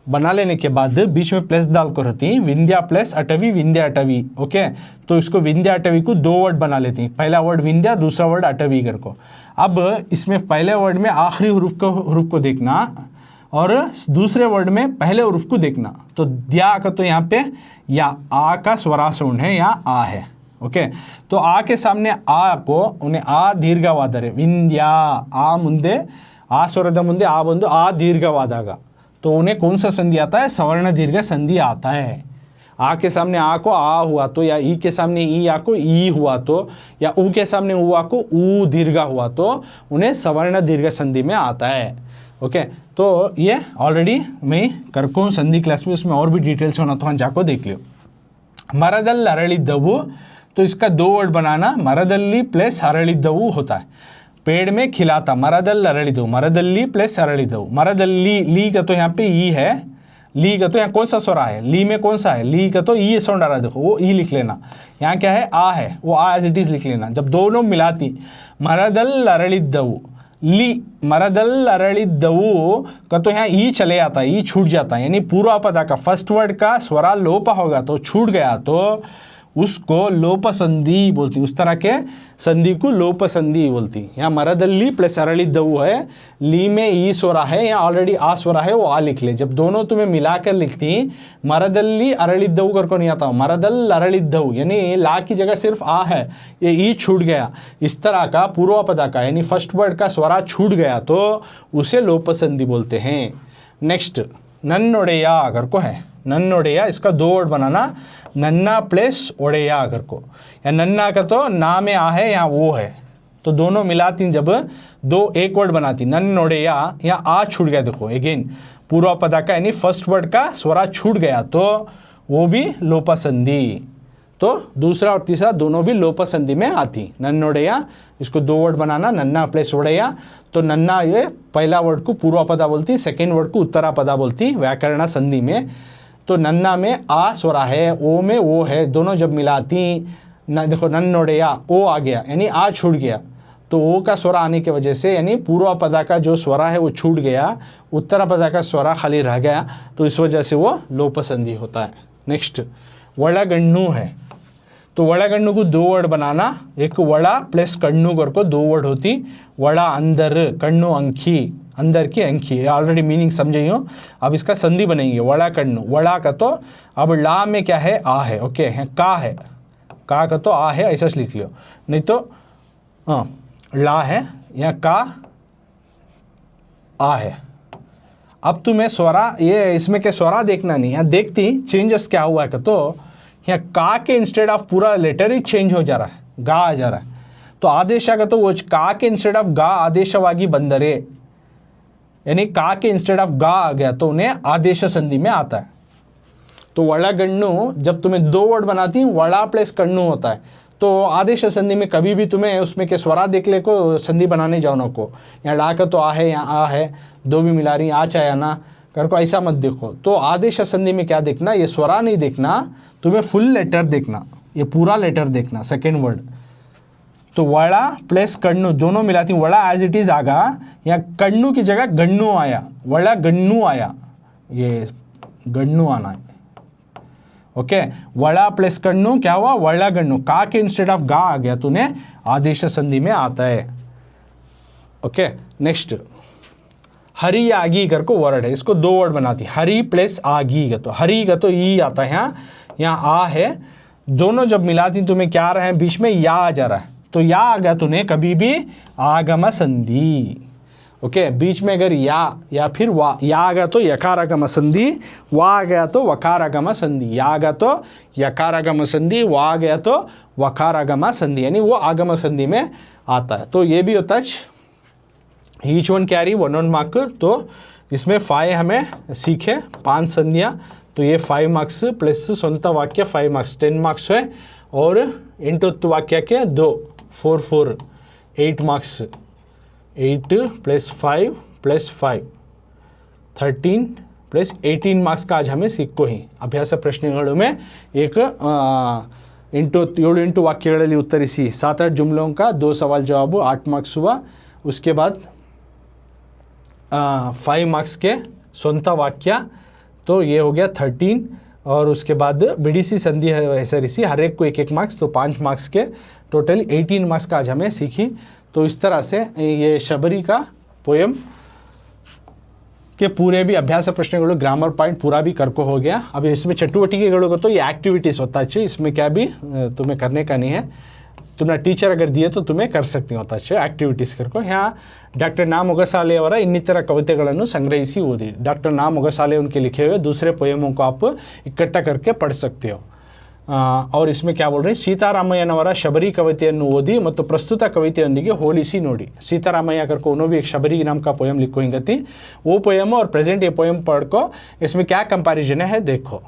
बना लेने के बाद बीच में प्लस डाल को रहती, विंध्या प्लस अटवी, विंध्या अटवी. ओके, तो इसको विंध्या अटवी को 2 वर्ड बना लेती. पहला वर्ड विंध्या, दूसरा वर्ड अटवी कर को. अब इसमें पहले वर्ड में आखिरी हरूफ को देखना और दूसरे वर्ड में पहले हरूफ को देखना. तो द्या का तो यहाँ पे या आ का स्वरा साउंड है, यहाँ आ है. ओके, तो आ के सामने आ को उन्हें आ दीर्घवाದರೆ, विंध्या. आ ಮುಂದೆ, आ स्वರದ ಮುಂದೆ आ ಬಂದು आ दीर्घवाದಾಗ तो उन्हें कौन सा संधि आता है, सवर्ण दीर्घ संधि आता है. आ के सामने आ को आ हुआ तो, या ई के सामने ई आ को ई हुआ तो, या ऊ के सामने ऊ आ को ऊ दीर्घ हुआ तो उन्हें सवर्ण दीर्घ संधि में आता है. ओके, तो ये ऑलरेडी मैं करको संधि क्लास में, उसमें और भी डिटेल्स होना तो हम जाको देख लियो। मरदल अरಳಿದ್ದವು, तो इसका दो वर्ड बनाना, मरदल्ली प्लस अरಳಿದ್ದವು होता है, पेड़ में खिलाता, मरदल अरಳಿದ್ದವು, मरदल्ली प्लस अरಳಿದ್ದವು, मरदल्ली, ली का तो यहाँ पे ई है, ली का तो यहाँ कौन सा स्वरा है, ली में कौन सा है, ली का तो ई साउंड आ रहा है, देखो वो ई लिख लेना, यहाँ क्या है आ है, वो आ एज इट इज लिख लेना। जब दोनों मिलाती, मरदल अरಳಿದ್ದವು, ली, मरदल अरಳಿದ್ದವು का तो यहाँ ई चले आता है, ई छूट जाता है, यानी पूर्व पदा का फर्स्ट वर्ड का स्वरा लोप होगा तो छूट गया तो उसको लोप संधि बोलती, उस तरह के संधि को लोप संधि बोलती। यहाँ मरदल्ली प्लस अरಳಿದ್ದವು है, ली में ई स्वरा है, यहाँ ऑलरेडी आ स्वरा है, वो आ लिख ले। जब दोनों तुम्हें मिलाकर लिखती, मरदल्ली अरಳಿದ್ದವು करको नहीं आता, मरदल अरಳಿದ್ದವು, यानी ला की जगह सिर्फ आ है, ये ई छूट गया, इस तरह का पूर्व पदा का यानी फर्स्ट वर्ड का स्वरा छूट गया तो उसे लोप संधि बोलते हैं। नेक्स्ट नन्नोडेया अगर को है, नन्नोडेया, इसका दो वर्ड बनाना, नन्ना प्लस ओडेया अगर को, या नन्ना का तो ना में आ है, यहाँ वो है, तो दोनों मिलाती जब दो एक वर्ड बनाती, नन्नोडेया, यहाँ आ छूट गया, देखो अगेन पूर्व पदा का यानी फर्स्ट वर्ड का स्वरा छूट गया तो वो भी लोप संधि, तो दूसरा और तीसरा दोनों भी लोप संधि में आती। नन्नोडेया, इसको दो वर्ड बनाना, नन्ना प्लस ओडेया, तो नन्ना ये पहला वर्ड को पूर्व पदा बोलती, सेकेंड वर्ड को उत्तरा पदा बोलती व्याकरण संधि में। तो नन्ना में आ स्वरा है, ओ में वो है, दोनों जब मिलाती न, देखो नन्नोडेया, ओ आ गया यानी आ छूट गया, तो ओ का स्वरा आने की वजह से यानी पूर्व पदा का जो स्वरा है वो छूट गया, उत्तरा पदा का स्वरा खाली रह गया, तो इस वजह से वो लोप संधि होता है। नेक्स्ट वड़गण्णु है, तो वड़गण्णु को दो वर्ड बनाना, एक वड़ा प्लस कण्णु करको दो वर्ड होती, वड़ा अंदर, कण्णु अंखी, अंदर की अंखी, ऑलरेडी मीनिंग समझे हो। अब इसका संधि बनेंगे, वड़ा कण्णु, वड़ा का तो अब ला में क्या है आ है, ओके है, का है, का का तो आ है, ऐसा लिख लियो, नहीं तो हाँ ला है, यहाँ का आ है। अब तुम्हें स्वरा, ये इसमें क्या स्वरा देखना नहीं, यहाँ देखती चेंजेस क्या हुआ है का, तो यहाँ का के इंस्टेड ऑफ पूरा लेटर ही चेंज हो जा रहा है, गा आ जा रहा है, तो आदेश का तो वो का के इंस्टेड ऑफ गा आदेशವಾಗಿ ಬಂದರೆ, यानी का के इंस्टेड ऑफ गा आ गया तो उन्हें आदेश संधि में आता है। तो वड़गण्णु जब तुम्हें दो वर्ड बनाती वड़ा प्लस कण्णु होता है, तो आदेश संधि में कभी भी तुम्हें उसमें के स्वरा देख ले को संधि बनाने जाओ ना को, यहाँ ला का तो आ है, यहाँ आ है, दो भी मिला रही, आ चाहे ना कर को, ऐसा मत देखो। तो आदेश संधि में क्या देखना, ये स्वरा नहीं देखना, तुम्हें फुल लेटर देखना, ये पूरा लेटर देखना, सेकेंड वर्ड। तो वड़ा प्लस कण्णु दोनों मिलाती, वड़ा एज इट इज आगा, या कण्णु की जगह गण्णु आया, वड़ा गण्णु आया, ये गण्णु आना है, ओके। वड़ा प्लस कण्णु क्या हुआ, वड़ा गण्णु, का के इंस्टेड ऑफ गा आ गया तो उन्हें आदेश संधि में आता है, ओके। नेक्स्ट हरी आगी करको वर्ड है, इसको दो वर्ड बनाती, हरी प्लस आगी का तो, हरी का तो ई आता है, यहाँ आ है, दोनों जब मिलाती तुम्हें क्या आ रहा है, बीच में या आ जा रहा है, तो या आ गया तो उन्हें कभी भी आगम संधि, ओके। बीच में अगर या फिर वा, या आ गया तो यकारागम संधि, वा आ गया तो वकारागम संधि, या आ गया तो यकारागम संधि, वा आ गया तो वकारागम संधि, यानी वो आगम संधि में आता है। तो ये भी होता है ईच वन कैरी 1 मार्क, तो इसमें 5 हमें सीखे 5 संधियाँ, तो ये 5 मार्क्स प्लस स्ವಂತ वाक्य 5 मार्क्स 10 मार्क्स है, और इंटु वाक्य के 2 4 8 marks, 8 plus 5 plus 5 13 plus 18 marks का आज हमें सीखो ही अभ्यास प्रश्नों में एक इंटू 7 इंटू वाक्य उत्तरिसी 7-8 जुमलों का 2 सवाल जवाब 8 मार्क्स हुआ। उसके बाद 5 मार्क्स के स्ವಂತ वाक्य, तो ये हो गया 13, और उसके बाद बीडीसी संधि हेसरिसी हर एक को 1-1 मार्क्स, तो 5 मार्क्स के टोटल 18 मार्क्स का आज हमें सीखी। तो इस तरह से ये शबरी का पोयम के पूरे भी अभ्यास प्रश्नಗಳು ग्रामर पॉइंट पूरा भी करको हो गया। अब इसमें चटुवटिकेಗಳು को तो ये एक्टिविटीज़ होता है, इसमें क्या भी तुम्हें करने का नहीं है, तुम्हारा टीचर अगर दिए तो तुम्हें कर सकती होता है एक्टिविटीज़ करको। यहाँ डॉक्टर ना ಮೊಗಸಾಲೆ ಅವರ ಇನ್ನಿತರ कविತೆಗಳನ್ನು संग्रहिಸಿ ओदी, डॉक्टर ना ಮೊಗಸಾಲೆ उनके लिखे हुए दूसरे पोयमों को आप इकट्ठा करके पढ़ सकते हो। और इसमें क्या बोल रहे हैं, ಸೀತಾರಾಮಯ್ಯನವರ ಶಬರಿ ಕವಿತೆಯನ್ನು ಓದಿ ಮತ್ತು ಪ್ರಸ್ತುತ ಕವಿತೆಯೊಂದಿಗೆ ಹೋಲಿಸಿ ನೋಡಿ। सीतारामैया करके उन्होंने भी एक शबरी नाम का पोयम लिखो हिंगती, वो पोयम और प्रेजेंट ये पोयम पढ़ को इसमें क्या कंपैरिजन है देखो।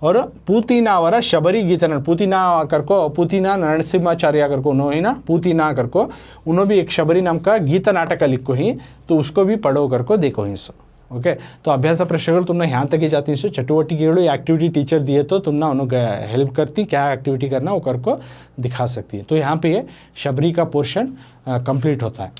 और पूतिनावर शबरी गीतन, पूतिना करको, पूतिना नरसिम्हाचार्य करको उन्होंने ना, पूतिना करको उन्होंने भी एक शबरी नाम का गीत नाटक लिखो ही, तो उसको भी पढ़ो करको देखो ही सो। ओके, तो अभ्यास प्रश्नಗಳು तुमने यहाँ तक ही जाती हैं। चटुवटिकेಗಳು एक्टिविटी टीचर दिए तो तुम ना उन्हें हेल्प करती, क्या एक्टिविटी करना वो कर को दिखा सकती है। तो यहाँ पे ये शबरी का पोर्शन कंप्लीट होता है।